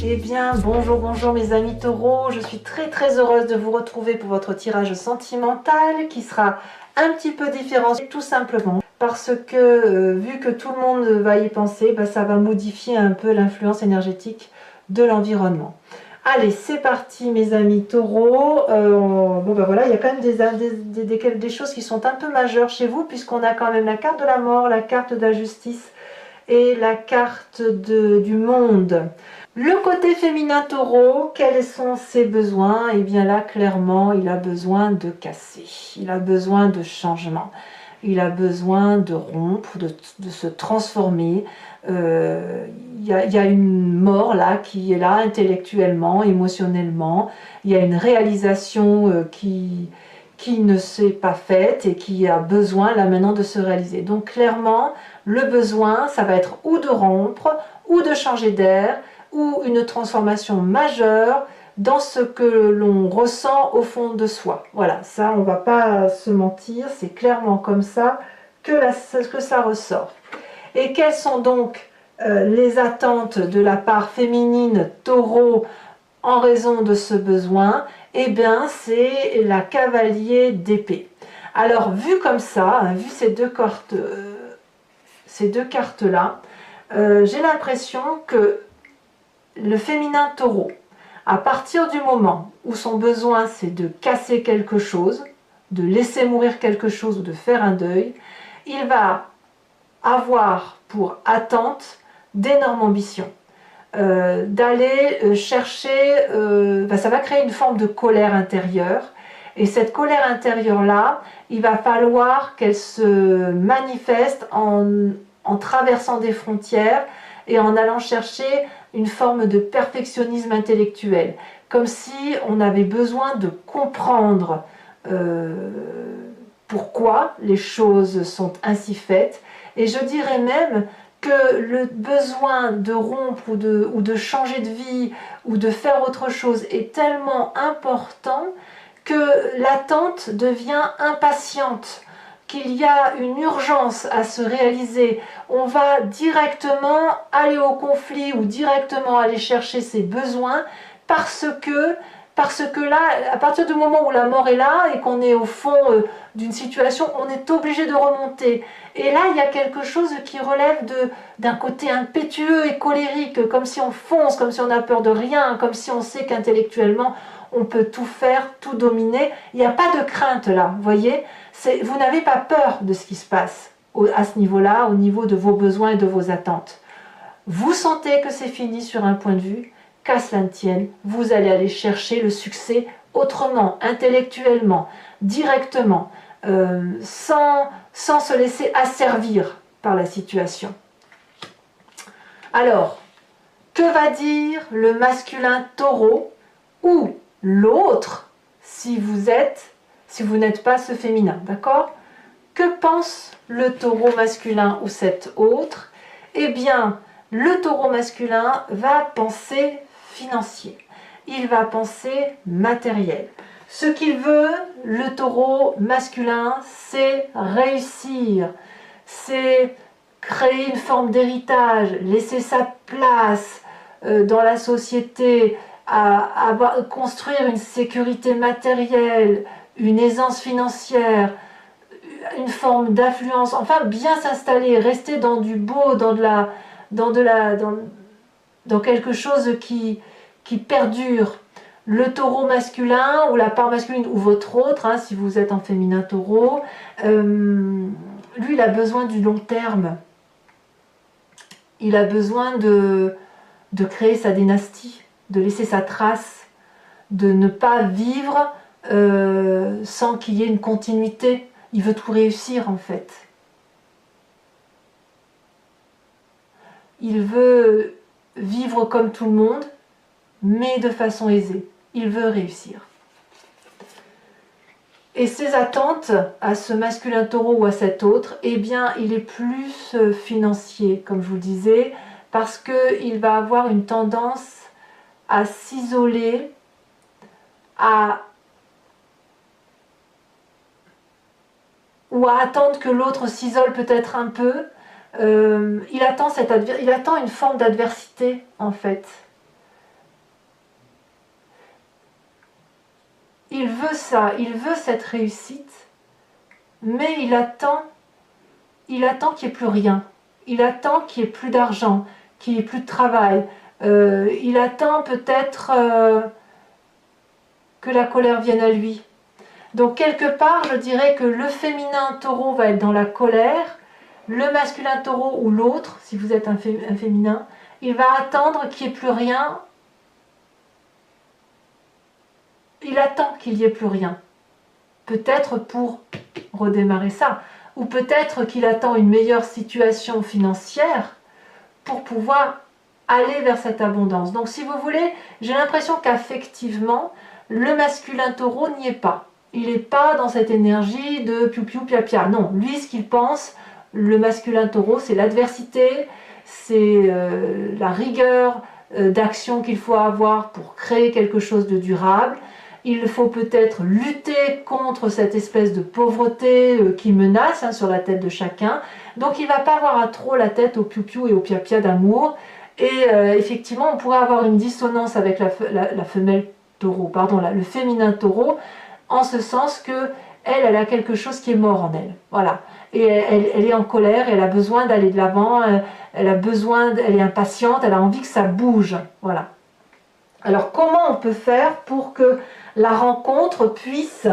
Eh bien, bonjour, bonjour mes amis taureaux, je suis très heureuse de vous retrouver pour votre tirage sentimental qui sera un petit peu différent tout simplement parce que vu que tout le monde va y penser, ça va modifier un peu l'influence énergétique de l'environnement. Allez, c'est parti mes amis taureaux. Voilà, il y a quand même des choses qui sont un peu majeures chez vous puisqu'on a quand même la carte de la mort, la carte de la justice et la carte du monde. Le côté féminin taureau, quels sont ses besoins? Et bien là, clairement, il a besoin de casser, il a besoin de changement, il a besoin de rompre, de se transformer. Il y a une mort là qui est là intellectuellement, émotionnellement. Il y a une réalisation qui ne s'est pas faite et qui a besoin là maintenant de se réaliser. Donc clairement, le besoin, ça va être ou de rompre, ou de changer d'air, ou une transformation majeure dans ce que l'on ressent au fond de soi. Voilà, ça on ne va pas se mentir, c'est clairement comme ça que ça ressort. Et quelles sont donc les attentes de la part féminine taureau en raison de ce besoin? Eh bien c'est la cavalier d'épée. Alors vu comme ça, vu ces deux cartes là, j'ai l'impression que le féminin taureau, à partir du moment où son besoin c'est de casser quelque chose, de laisser mourir quelque chose ou de faire un deuil, il va avoir pour attente d'énormes ambitions. D'aller chercher, ça va créer une forme de colère intérieure, et cette colère intérieure là, il va falloir qu'elle se manifeste en traversant des frontières et en allant chercher une forme de perfectionnisme intellectuel, comme si on avait besoin de comprendre pourquoi les choses sont ainsi faites. Et je dirais même que le besoin de rompre ou de changer de vie ou de faire autre chose est tellement important que l'attente devient impatiente, qu'il y a une urgence à se réaliser. On va directement aller au conflit ou directement aller chercher ses besoins parce que là, à partir du moment où la mort est là et qu'on est au fond d'une situation, on est obligé de remonter. Et là, il y a quelque chose qui relève d'un côté impétueux et colérique, comme si on fonce, comme si on n'a peur de rien, comme si on sait qu'intellectuellement, on peut tout faire, tout dominer. Il n'y a pas de crainte là, vous voyez? Vous n'avez pas peur de ce qui se passe à ce niveau-là, au niveau de vos besoins et de vos attentes. Vous sentez que c'est fini sur un point de vue, qu'à cela ne tienne, vous allez aller chercher le succès autrement, intellectuellement, directement, sans se laisser asservir par la situation. Alors, que va dire le masculin taureau ou l'autre si vous n'êtes pas ce féminin, d'accord? Que pense le taureau masculin ou cet autre? Eh bien, le taureau masculin va penser financier, il va penser matériel. Ce qu'il veut, le taureau masculin, c'est réussir, c'est créer une forme d'héritage, laisser sa place dans la société, construire une sécurité matérielle, une aisance financière, une forme d'influence, enfin bien s'installer, rester dans du beau, dans quelque chose qui perdure. Le taureau masculin ou la part masculine ou votre autre, si vous êtes en féminin taureau, lui il a besoin du long terme. Il a besoin de créer sa dynastie, de laisser sa trace, de ne pas vivre sans qu'il y ait une continuité. Il veut tout réussir en fait. Il veut vivre comme tout le monde, mais de façon aisée. Il veut réussir. Et ses attentes à ce masculin taureau ou à cet autre, eh bien, il est plus financier, comme je vous le disais, parce qu'il va avoir une tendance à s'isoler, ou à attendre que l'autre s'isole peut-être un peu. Il attend une forme d'adversité, en fait. il veut ça, il veut cette réussite, mais il attend qu'il n'y ait plus rien. Il attend qu'il n'y ait plus d'argent, qu'il n'y ait plus de travail. Il attend peut-être que la colère vienne à lui. Donc quelque part, je dirais que le féminin taureau va être dans la colère, le masculin taureau ou l'autre, si vous êtes un féminin, il va attendre qu'il n'y ait plus rien. Il attend qu'il n'y ait plus rien. Peut-être pour redémarrer ça. Ou peut-être qu'il attend une meilleure situation financière pour pouvoir aller vers cette abondance. Donc si vous voulez, j'ai l'impression qu'affectivement, le masculin taureau n'y est pas. Il n'est pas dans cette énergie de piou-piou, pia-pia. Non, lui, ce qu'il pense, le masculin taureau, c'est l'adversité, c'est la rigueur d'action qu'il faut avoir pour créer quelque chose de durable. Il faut peut-être lutter contre cette espèce de pauvreté qui menace sur la tête de chacun. Donc il ne va pas avoir à trop la tête au piou-piou et au pia-pia d'amour. Et effectivement, on pourrait avoir une dissonance avec la femelle taureau, pardon, le féminin taureau, en ce sens que elle a quelque chose qui est mort en elle. Voilà. Et elle est en colère, elle a besoin d'aller de l'avant, elle est impatiente, elle a envie que ça bouge. Voilà. Alors comment on peut faire pour que la rencontre puisse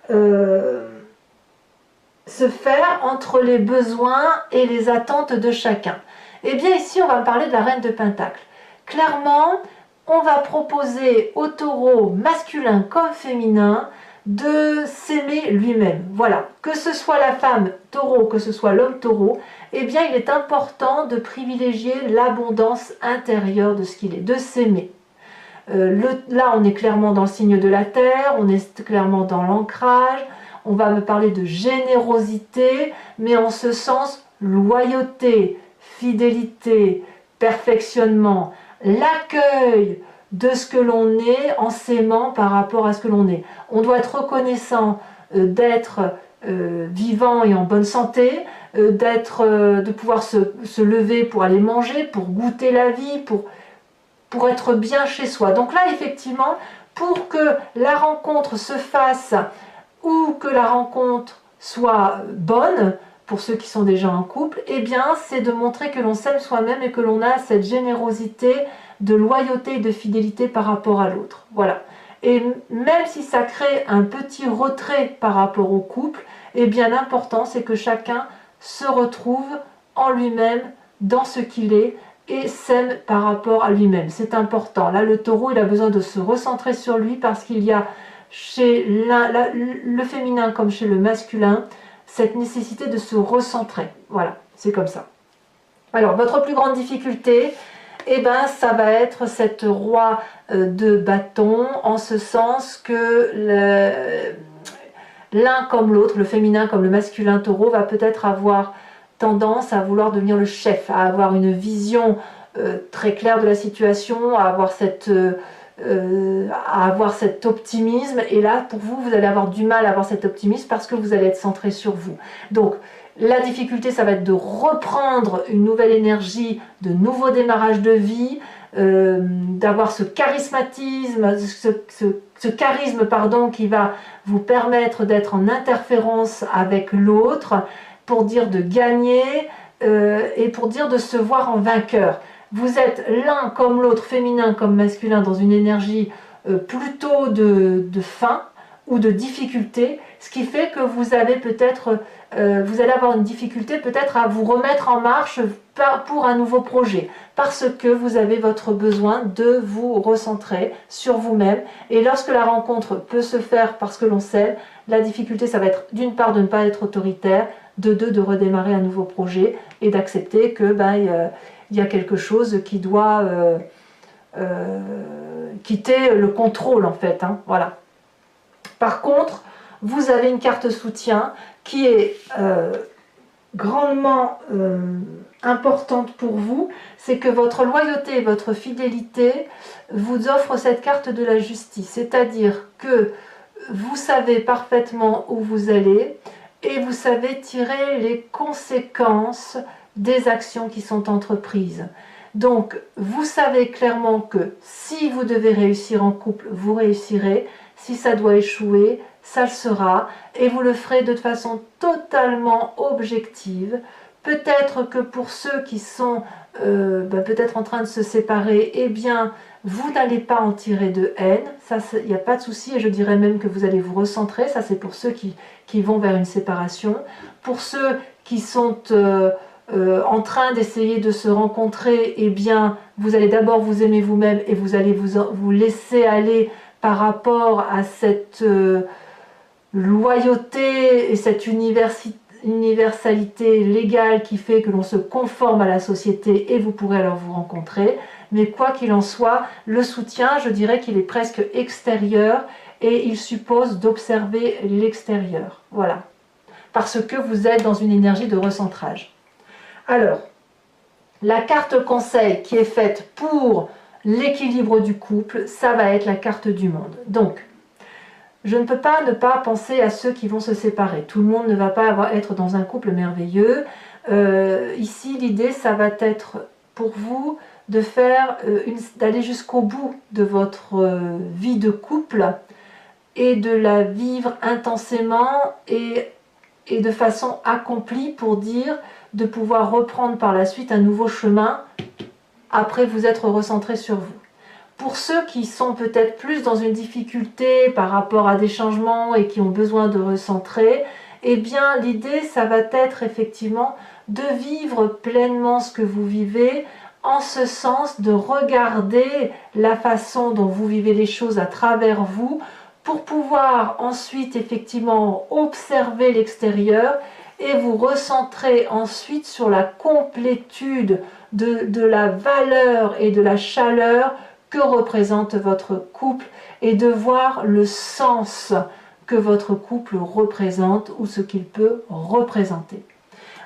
se faire entre les besoins et les attentes de chacun? Eh bien ici on va parler de la reine de Pentacle. Clairement, on va proposer au taureau masculin comme féminin de s'aimer lui-même. Voilà, que ce soit la femme taureau, que ce soit l'homme taureau, eh bien il est important de privilégier l'abondance intérieure de ce qu'il est, de s'aimer. Là on est clairement dans le signe de la terre, on est clairement dans l'ancrage, on va me parler de générosité, mais en ce sens loyauté, fidélité, perfectionnement, l'accueil de ce que l'on est en s'aimant par rapport à ce que l'on est. On doit être reconnaissant d'être vivant et en bonne santé, de pouvoir se lever pour aller manger, pour goûter la vie, pour être bien chez soi. Donc là, effectivement, pour que la rencontre se fasse ou que la rencontre soit bonne, pour ceux qui sont déjà en couple, eh bien, c'est de montrer que l'on s'aime soi-même et que l'on a cette générosité de loyauté et de fidélité par rapport à l'autre. Voilà. Et même si ça crée un petit retrait par rapport au couple, eh bien, l'important, c'est que chacun se retrouve en lui-même, dans ce qu'il est, et s'aime par rapport à lui-même. C'est important. Là, le taureau, il a besoin de se recentrer sur lui parce qu'il y a chez le féminin comme chez le masculin cette nécessité de se recentrer. Voilà, c'est comme ça. Alors, votre plus grande difficulté, eh ben, ça va être cette roi de bâton, en ce sens que l'un comme l'autre, le féminin comme le masculin taureau, va peut-être avoir tendance à vouloir devenir le chef, à avoir une vision très claire de la situation, à avoir cet optimisme. Et là, pour vous, vous allez avoir du mal à avoir cet optimisme parce que vous allez être centré sur vous. Donc, la difficulté, ça va être de reprendre une nouvelle énergie, de nouveaux démarrages de vie, d'avoir ce charismatisme, ce charisme qui va vous permettre d'être en interférence avec l'autre, pour dire de gagner et pour dire de se voir en vainqueur. Vous êtes l'un comme l'autre, féminin comme masculin, dans une énergie plutôt de faim ou de difficulté, ce qui fait que vous avez peut-être, vous allez avoir une difficulté peut-être à vous remettre en marche pour un nouveau projet, parce que vous avez votre besoin de vous recentrer sur vous-même. Et lorsque la rencontre peut se faire parce que l'on s'aime, la difficulté, ça va être d'une part de ne pas être autoritaire, de deux, de redémarrer un nouveau projet et d'accepter que il y a quelque chose qui doit quitter le contrôle en fait. Voilà. Par contre, vous avez une carte soutien qui est grandement importante pour vous, c'est que votre loyauté et votre fidélité vous offrent cette carte de la justice, c'est-à-dire que vous savez parfaitement où vous allez et vous savez tirer les conséquences des actions qui sont entreprises. Donc, vous savez clairement que si vous devez réussir en couple, vous réussirez. Si ça doit échouer, ça le sera, et vous le ferez de façon totalement objective. Peut-être que pour ceux qui sont peut-être en train de se séparer, eh bien, vous n'allez pas en tirer de haine, ça, il n'y a pas de souci, et je dirais même que vous allez vous recentrer, ça c'est pour ceux qui vont vers une séparation. Pour ceux qui sont en train d'essayer de se rencontrer, eh bien, vous allez d'abord vous aimer vous-même et vous allez vous laisser aller par rapport à cette loyauté et cette universalité légale qui fait que l'on se conforme à la société et vous pourrez alors vous rencontrer. Mais quoi qu'il en soit, le soutien, je dirais qu'il est presque extérieur et il suppose d'observer l'extérieur. Voilà. Parce que vous êtes dans une énergie de recentrage. Alors, la carte conseil qui est faite pour l'équilibre du couple, ça va être la carte du monde. Donc, je ne peux pas ne pas penser à ceux qui vont se séparer. Tout le monde ne va pas être dans un couple merveilleux. Ici, l'idée, ça va être pour vous de faire d'aller jusqu'au bout de votre vie de couple et de la vivre intensément et de façon accomplie pour dire de pouvoir reprendre par la suite un nouveau chemin après vous être recentré sur vous. Pour ceux qui sont peut-être plus dans une difficulté par rapport à des changements et qui ont besoin de recentrer, eh bien l'idée ça va être effectivement de vivre pleinement ce que vous vivez, en ce sens de regarder la façon dont vous vivez les choses à travers vous pour pouvoir ensuite effectivement observer l'extérieur et vous recentrer ensuite sur la complétude de la valeur et de la chaleur que représente votre couple et de voir le sens que votre couple représente ou ce qu'il peut représenter.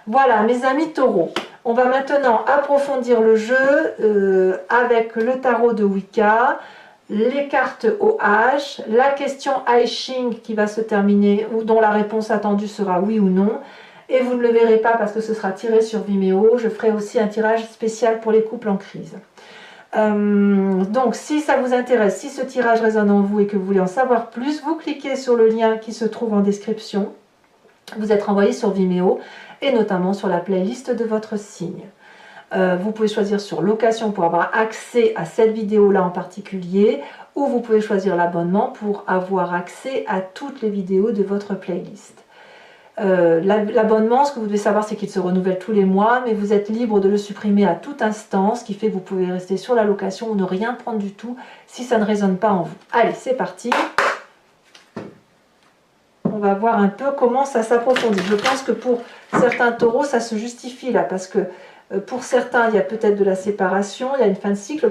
Voilà mes amis taureaux, on va maintenant approfondir le jeu avec le tarot de Wicca, les cartes OH, la question I Ching qui va se terminer ou dont la réponse attendue sera oui ou non. Et vous ne le verrez pas parce que ce sera tiré sur Vimeo. Je ferai aussi un tirage spécial pour les couples en crise. Donc si ça vous intéresse, si ce tirage résonne en vous et que vous voulez en savoir plus, vous cliquez sur le lien qui se trouve en description. Vous êtes renvoyé sur Vimeo et notamment sur la playlist de votre signe. Vous pouvez choisir sur location pour avoir accès à cette vidéo là en particulier, ou vous pouvez choisir l'abonnement pour avoir accès à toutes les vidéos de votre playlist. L'abonnement, ce que vous devez savoir, c'est qu'il se renouvelle tous les mois, mais vous êtes libre de le supprimer à tout instant, ce qui fait que vous pouvez rester sur la location ou ne rien prendre du tout si ça ne résonne pas en vous. Allez, c'est parti. On va voir un peu comment ça s'approfondit. Je pense que pour certains taureaux, ça se justifie là, parce que pour certains, il y a peut-être de la séparation, il y a une fin de cycle.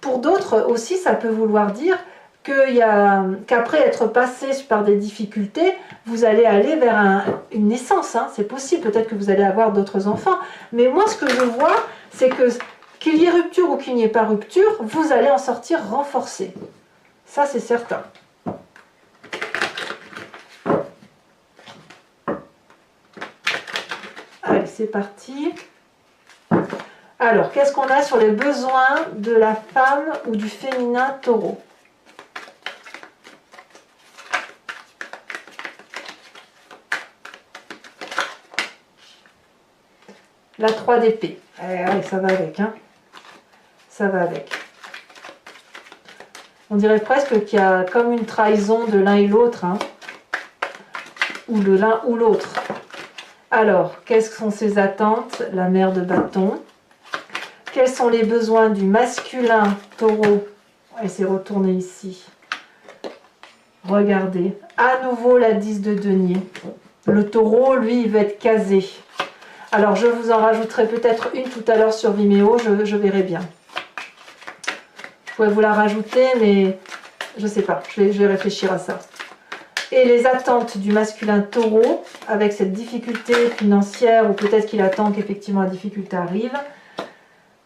Pour d'autres aussi, ça peut vouloir dire qu'après être passé par des difficultés, vous allez aller vers une naissance. Hein. C'est possible, peut-être que vous allez avoir d'autres enfants. Mais moi, ce que je vois, c'est que qu'il y ait rupture ou qu'il n'y ait pas rupture, vous allez en sortir renforcé. Ça, c'est certain. Allez, c'est parti. Alors, qu'est-ce qu'on a sur les besoins de la femme ou du féminin taureau ? La 3 d'épée. Allez, ça va avec, hein. Ça va avec. On dirait presque qu'il y a comme une trahison de l'un et l'autre, hein. Ou de l'un ou l'autre. Alors, quelles sont ses attentes? La mère de bâton. Quels sont les besoins du masculin taureau? On va essayer de retourner ici. Regardez. À nouveau la 10 de denier. Le taureau, lui, il va être casé. Alors, je vous en rajouterai peut-être une tout à l'heure sur Vimeo, je verrai bien. Je pourrais vous la rajouter, mais je ne sais pas, je vais réfléchir à ça. Et les attentes du masculin taureau, avec cette difficulté financière, ou peut-être qu'il attend qu'effectivement la difficulté arrive.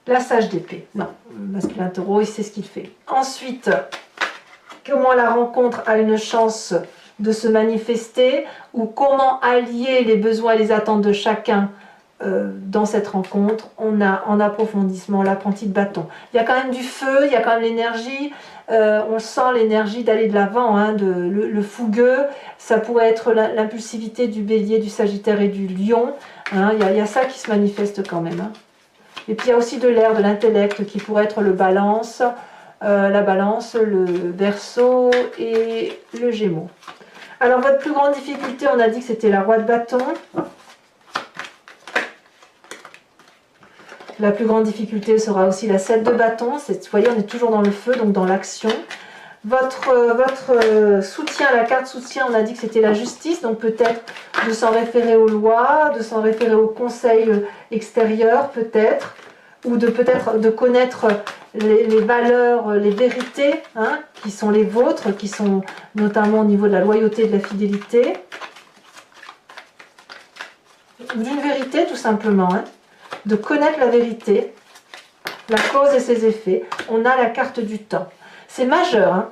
La sage d'épée. Non, le masculin taureau, il sait ce qu'il fait. Ensuite, comment la rencontre a une chance de se manifester, ou comment allier les besoins et les attentes de chacun dans cette rencontre, on a en approfondissement l'apprenti de bâton. Il y a quand même du feu, il y a quand même l'énergie, on sent l'énergie d'aller de l'avant, hein, le fougueux, ça pourrait être l'impulsivité du bélier, du sagittaire et du lion, hein, il y a ça qui se manifeste quand même. Hein. Et puis il y a aussi de l'air, de l'intellect qui pourrait être le balance, la balance, le verseau et le gémeaux. Alors votre plus grande difficulté, on a dit que c'était la roi de bâton. La plus grande difficulté sera aussi la 7 de bâton. Vous voyez, on est toujours dans le feu, donc dans l'action. Votre soutien, la carte soutien, on a dit que c'était la justice, donc peut-être de s'en référer aux lois, de s'en référer au conseil extérieur peut-être, ou peut-être de connaître les valeurs, les vérités, hein, qui sont les vôtres, qui sont notamment au niveau de la loyauté et de la fidélité. D'une vérité tout simplement, hein, de connaître la vérité, la cause et ses effets. On a la carte du temps. C'est majeur. Hein.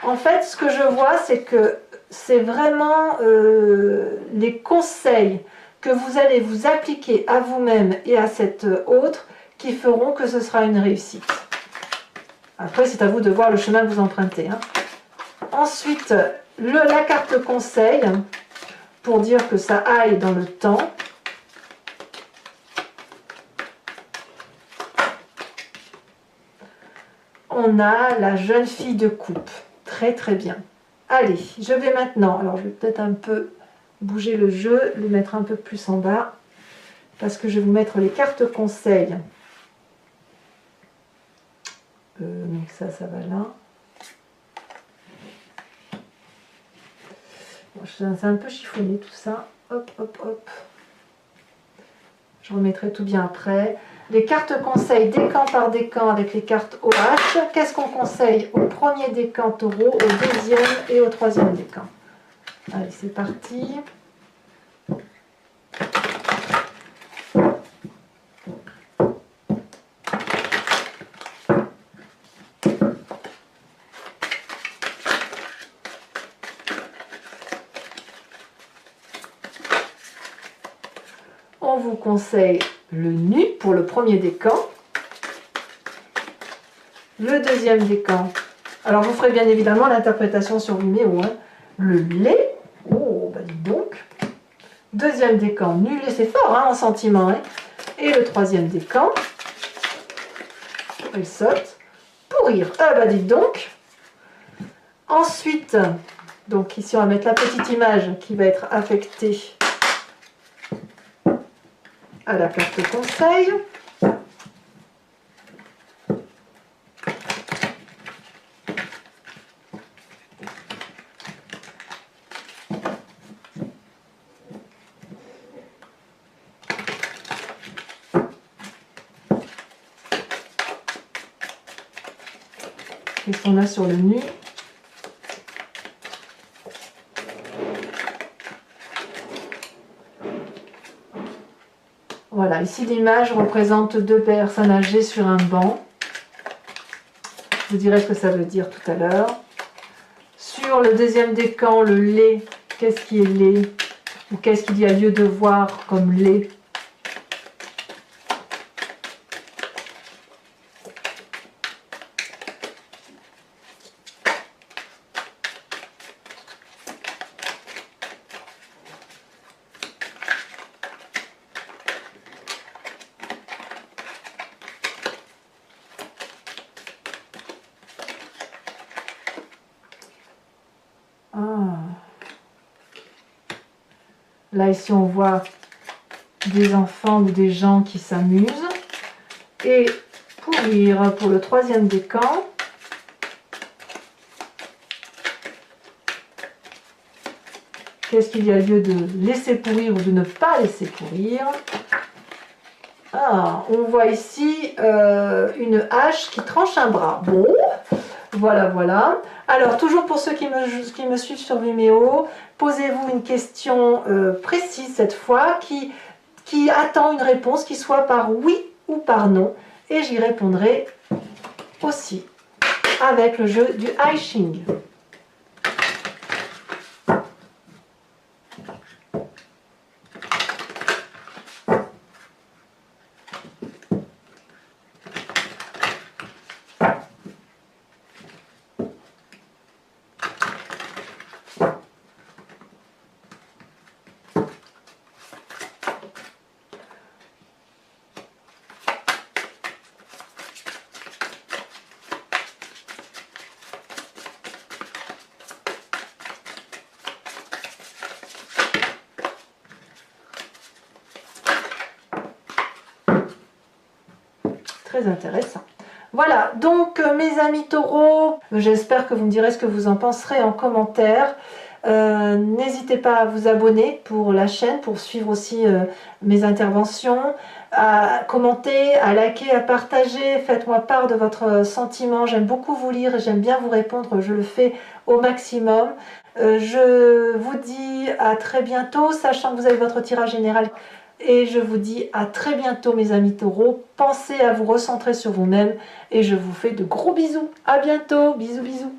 En fait, ce que je vois, c'est que c'est vraiment les conseils que vous allez vous appliquer à vous-même et à cet autre qui feront que ce sera une réussite. Après, c'est à vous de voir le chemin que vous empruntez. Hein. Ensuite, la carte conseil, pour dire que ça aille dans le temps. On a la jeune fille de coupe. Très très bien. Allez, je vais maintenant, alors je vais peut-être un peu bouger le jeu, le mettre un peu plus en bas, parce que je vais vous mettre les cartes conseils. Donc ça va là. Bon, c'est un peu chiffonné tout ça. Hop, hop, hop. Je remettrai tout bien après. Les cartes conseils décan par décan avec les cartes OH. Qu'est-ce qu'on conseille au premier décan taureau, au deuxième et au troisième décan? Allez, c'est parti. On vous conseille le nu pour le premier décan, le deuxième décan. Alors vous ferez bien évidemment l'interprétation sur Vimeo. Hein. Le lait, oh bah dis donc. Deuxième décan, nu lait, c'est fort hein, en sentiment. Hein. Et le troisième décan, elle saute, pourrir, ah bah dites donc. Ensuite, donc ici on va mettre la petite image qui va être affectée à la carte conseil. Qu'est-ce qu'on a sur le nu? Voilà, ici l'image représente deux personnes âgées sur un banc. Je vous dirai ce que ça veut dire tout à l'heure. Sur le deuxième décan, le lait, qu'est-ce qui est lait? Ou qu'est-ce qu'il y a lieu de voir comme lait? Là, ici, on voit des enfants ou des gens qui s'amusent. Et pourrir pour le troisième décan. Qu'est-ce qu'il y a lieu de laisser pourrir ou de ne pas laisser pourrir? Ah, on voit ici une hache qui tranche un bras. Bon, voilà, voilà. Alors, toujours pour ceux qui me suivent sur Vimeo, posez-vous une question précise cette fois, qui attend une réponse qui soit par oui ou par non. Et j'y répondrai aussi avec le jeu du I Ching. très intéressant. Voilà, donc mes amis taureaux, j'espère que vous me direz ce que vous en penserez en commentaire. N'hésitez pas à vous abonner pour la chaîne, pour suivre aussi mes interventions, à commenter, à liker, à partager. Faites-moi part de votre sentiment. J'aime beaucoup vous lire et j'aime bien vous répondre. Je le fais au maximum. Je vous dis à très bientôt, sachant que vous avez votre tirage général. Et je vous dis à très bientôt mes amis taureaux. Pensez à vous recentrer sur vous-même et je vous fais de gros bisous. À bientôt. Bisous, bisous.